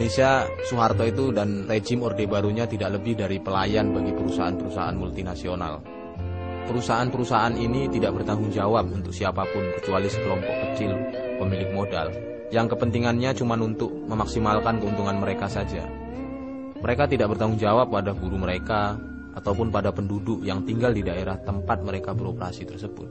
Indonesia, Soeharto itu dan rejim Orde Barunya tidak lebih dari pelayan bagi perusahaan-perusahaan multinasional. Perusahaan-perusahaan ini tidak bertanggung jawab untuk siapapun kecuali sekelompok kecil pemilik modal, yang kepentingannya cuma untuk memaksimalkan keuntungan mereka saja. Mereka tidak bertanggung jawab pada buruh mereka ataupun pada penduduk yang tinggal di daerah tempat mereka beroperasi tersebut.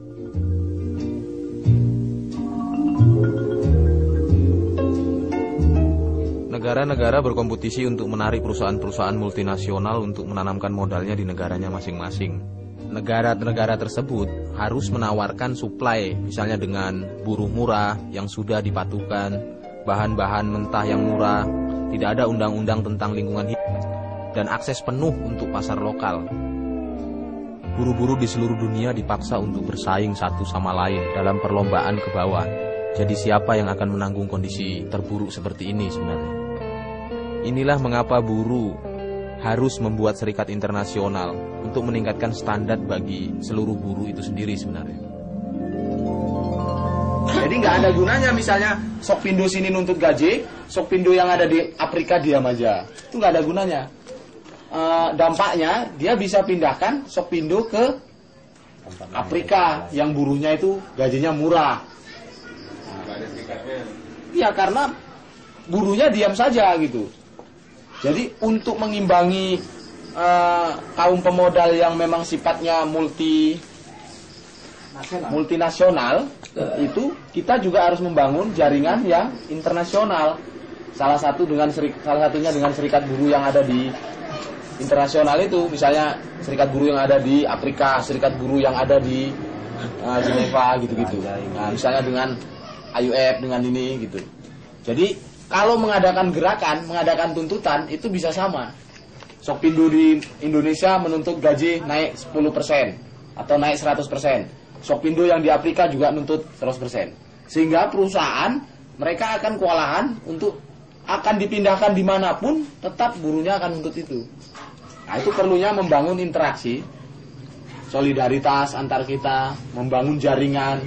Negara-negara berkompetisi untuk menarik perusahaan-perusahaan multinasional untuk menanamkan modalnya di negaranya masing-masing. Negara-negara tersebut harus menawarkan suplai, misalnya dengan buruh murah yang sudah dipatuhkan, bahan-bahan mentah yang murah, tidak ada undang-undang tentang lingkungan hidup, dan akses penuh untuk pasar lokal. Buruh-buruh di seluruh dunia dipaksa untuk bersaing satu sama lain dalam perlombaan ke bawah. Jadi siapa yang akan menanggung kondisi terburuk seperti ini sebenarnya? Inilah mengapa buruh harus membuat serikat internasional untuk meningkatkan standar bagi seluruh buruh itu sendiri sebenarnya. Jadi nggak ada gunanya misalnya Sokpindo sini nuntut gaji, Sokpindo yang ada di Afrika diam aja. Itu nggak ada gunanya. Dampaknya dia bisa pindahkan Sokpindo ke Afrika yang buruhnya itu gajinya murah. Iya, karena buruhnya diam saja gitu. Jadi untuk mengimbangi kaum pemodal yang memang sifatnya multinasional itu kita juga harus membangun jaringan yang internasional. Salah satunya dengan serikat buruh yang ada di internasional itu, misalnya serikat buruh yang ada di Afrika, serikat buruh yang ada di Geneva gitu-gitu. Nah, misalnya dengan IUF dengan ini gitu. Jadi kalau mengadakan gerakan, mengadakan tuntutan itu bisa sama. Sokpindo di Indonesia menuntut gaji naik 10% atau naik 100%. Sokpindo yang di Afrika juga nuntut 100%. Sehingga perusahaan mereka akan kewalahan untuk akan dipindahkan dimanapun, tetap buruhnya akan nuntut itu. Nah, itu perlunya membangun interaksi, solidaritas antar kita, membangun jaringan.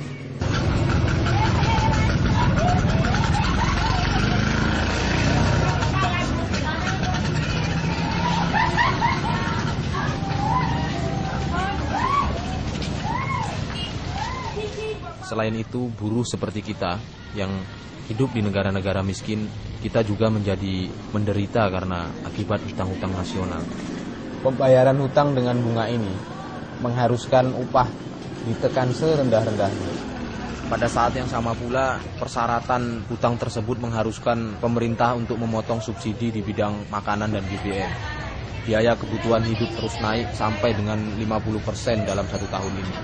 Selain itu, buruh seperti kita yang hidup di negara-negara miskin, kita juga menjadi menderita karena akibat hutang-hutang nasional. Pembayaran hutang dengan bunga ini mengharuskan upah ditekan serendah-rendahnya. Pada saat yang sama pula, persyaratan hutang tersebut mengharuskan pemerintah untuk memotong subsidi di bidang makanan dan BBM. Biaya kebutuhan hidup terus naik sampai dengan 50% dalam 1 tahun ini.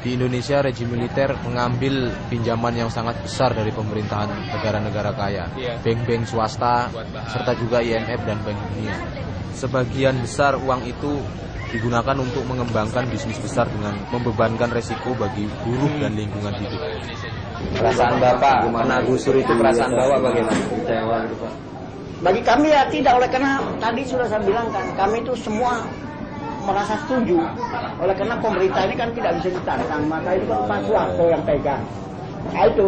Di Indonesia, rejim militer mengambil pinjaman yang sangat besar dari pemerintahan negara-negara kaya, bank-bank swasta, serta juga IMF dan Bank Dunia. Sebagian besar uang itu digunakan untuk mengembangkan bisnis besar dengan membebankan resiko bagi buruh dan lingkungan hidup. Perasaan Bapak gimana gusur itu, perasaan Bapak bagaimana? Kecewa gitu Pak? Bagi kami ya tidak, oleh karena tadi sudah saya bilang kan, kami itu semua merasa setuju. Oleh karena pemerintah ini kan tidak bisa ditantang, maka itu kan Pak Soeharto yang pegang. Nah itu.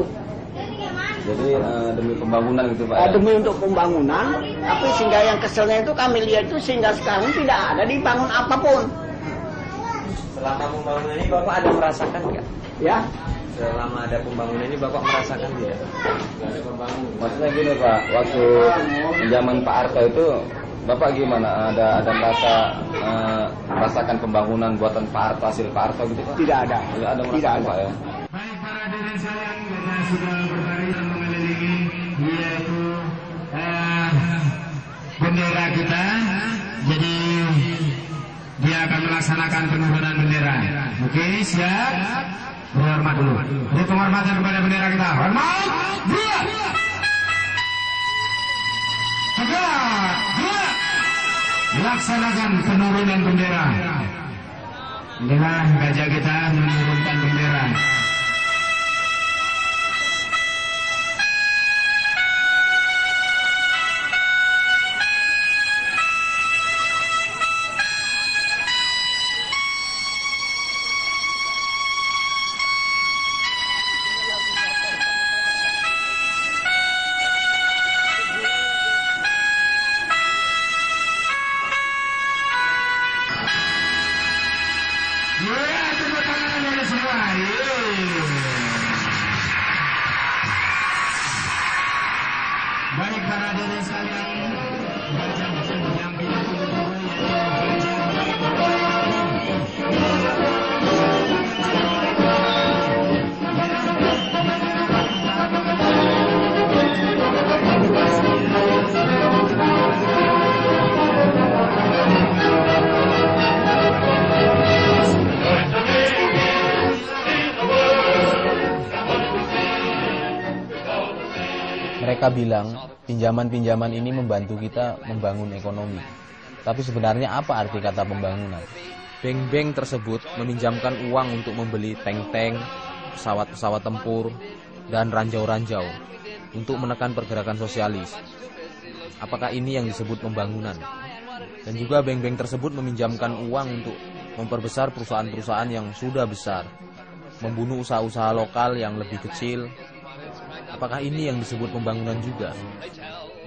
Jadi demi pembangunan gitu Pak? Demi untuk pembangunan, tapi sehingga yang keselnya itu kami lihat itu sehingga sekarang tidak ada dibangun apapun. Selama pembangunan ini Bapak ada merasakan nggak? Ya. Selama ada pembangunan ini Bapak merasakan tidak? Nggak ada pembangunan. Maksudnya gini Pak, waktu zaman Pak Harto itu Bapak gimana? Ada merasakan pembangunan buatan Pak Harto, hasil Pak Harto gitu Pak? Tidak ada. Tidak ada merasakan Pak ya? Baik para hadirin sekalian, kita sudah berbaris dan mengelilingi yaitu bendera kita. Jadi dia akan melaksanakan penurunan bendera. Oke, siap? Berhormat dulu. Beri penghormatan kepada bendera kita. Hormat! Gerak! Tegak! Gerak! Laksanakan penurunan bendera. Inilah gajah kita menurunkan bendera. Mereka bilang pinjaman-pinjaman ini membantu kita membangun ekonomi. Tapi sebenarnya apa arti kata pembangunan? Bank-bank tersebut meminjamkan uang untuk membeli tank-tank, pesawat-pesawat tempur, dan ranjau-ranjau untuk menekan pergerakan sosialis. Apakah ini yang disebut pembangunan? Dan juga bank-bank tersebut meminjamkan uang untuk memperbesar perusahaan-perusahaan yang sudah besar, membunuh usaha-usaha lokal yang lebih kecil. Apakah ini yang disebut pembangunan juga?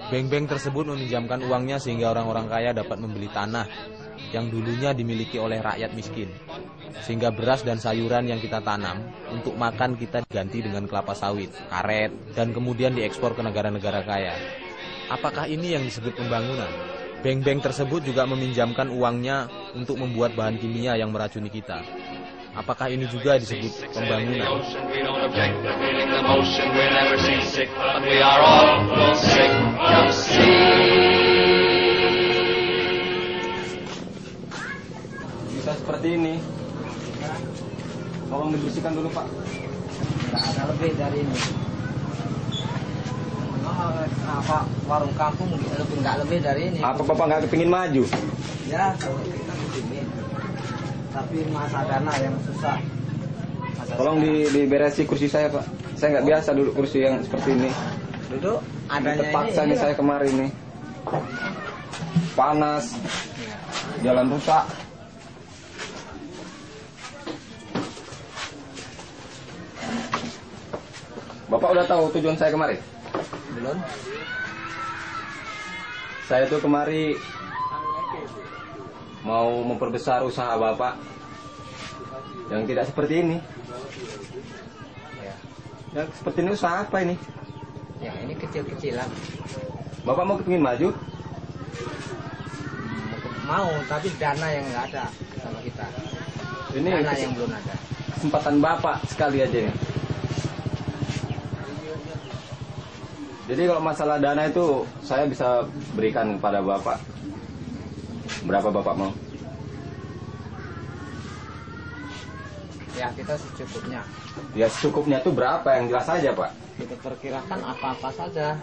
Bank-bank tersebut meminjamkan uangnya sehingga orang-orang kaya dapat membeli tanah yang dulunya dimiliki oleh rakyat miskin. Sehingga beras dan sayuran yang kita tanam untuk makan kita diganti dengan kelapa sawit, karet, dan kemudian diekspor ke negara-negara kaya. Apakah ini yang disebut pembangunan? Bank-bank tersebut juga meminjamkan uangnya untuk membuat bahan kimia yang meracuni kita. Apakah ini juga disebut pembangunan? Bisa seperti ini. Tolong dibersihkan dulu, Pak. Nggak ada lebih dari ini. Apa warung kampung nggak lebih dari ini. Apa Bapak nggak kepingin maju? Ya, kalau kita kepingin. Tapi masa dana yang susah. Tolong diberesi kursi saya, Pak. Saya nggak biasa duduk kursi yang seperti ini. Duduk adanya Terpaksa ini. nih saya kemarin nih. Panas. Jalan rusak. Bapak udah tahu tujuan saya kemari? Belum. Saya tuh kemari mau memperbesar usaha Bapak yang tidak seperti ini. Yang seperti ini usaha apa ini? Ya ini kecil-kecilan. Bapak mau kepingin maju? Mau, tapi dana yang nggak ada sama kita. Ini Dana yang belum ada. kesempatan Bapak sekali aja nih. Jadi kalau masalah dana itu saya bisa berikan kepada Bapak. Berapa Bapak mau? Ya kita secukupnya. Ya secukupnya itu berapa yang jelas saja Pak? Kita perkirakan apa-apa saja.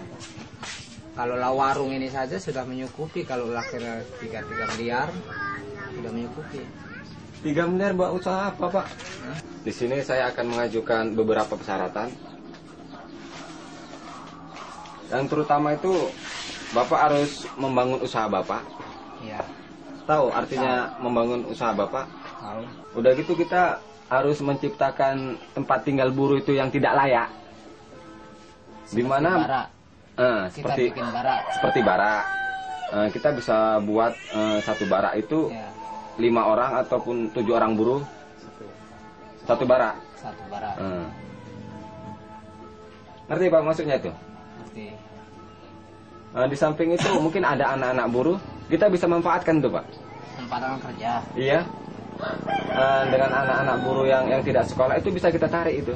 Kalau lah warung ini saja sudah menyukupi. Kalau lah kira 3 miliar sudah menyukupi. 3 miliar buat usaha apa Pak? Di sini saya akan mengajukan beberapa persyaratan. Yang terutama itu Bapak harus membangun usaha Bapak. Iya. Tahu artinya membangun usaha Bapak? Tahu. Udah gitu kita harus menciptakan tempat tinggal buruh itu yang tidak layak. Di mana Barak. Kita seperti bikin barak. seperti barak. Kita bisa buat satu barak itu Ya, 5 orang ataupun 7 orang buruh satu barak. satu barak. Ngerti Pak maksudnya itu? Oke. Di samping itu mungkin ada anak-anak buruh, kita bisa manfaatkan tuh Pak. Tempat kerja. Iya. Dengan anak-anak buruh yang tidak sekolah itu bisa kita tarik itu.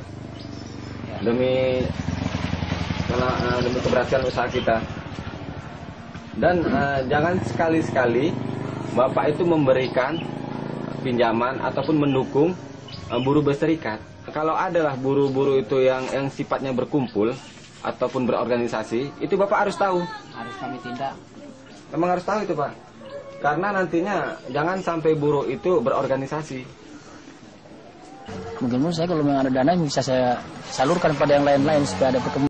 Ya. Demi keberhasilan usaha kita. Dan jangan sekali-sekali Bapak itu memberikan pinjaman ataupun mendukung buruh berserikat. Kalau adalah buruh-buruh itu yang sifatnya berkumpul ataupun berorganisasi, itu Bapak harus tahu. Harus kami tindak. Memang harus tahu itu Pak. Karena nantinya jangan sampai buruh itu berorganisasi. Mungkin saya kalau memang ada dana bisa saya salurkan pada yang lain-lain supaya ada perkembangan.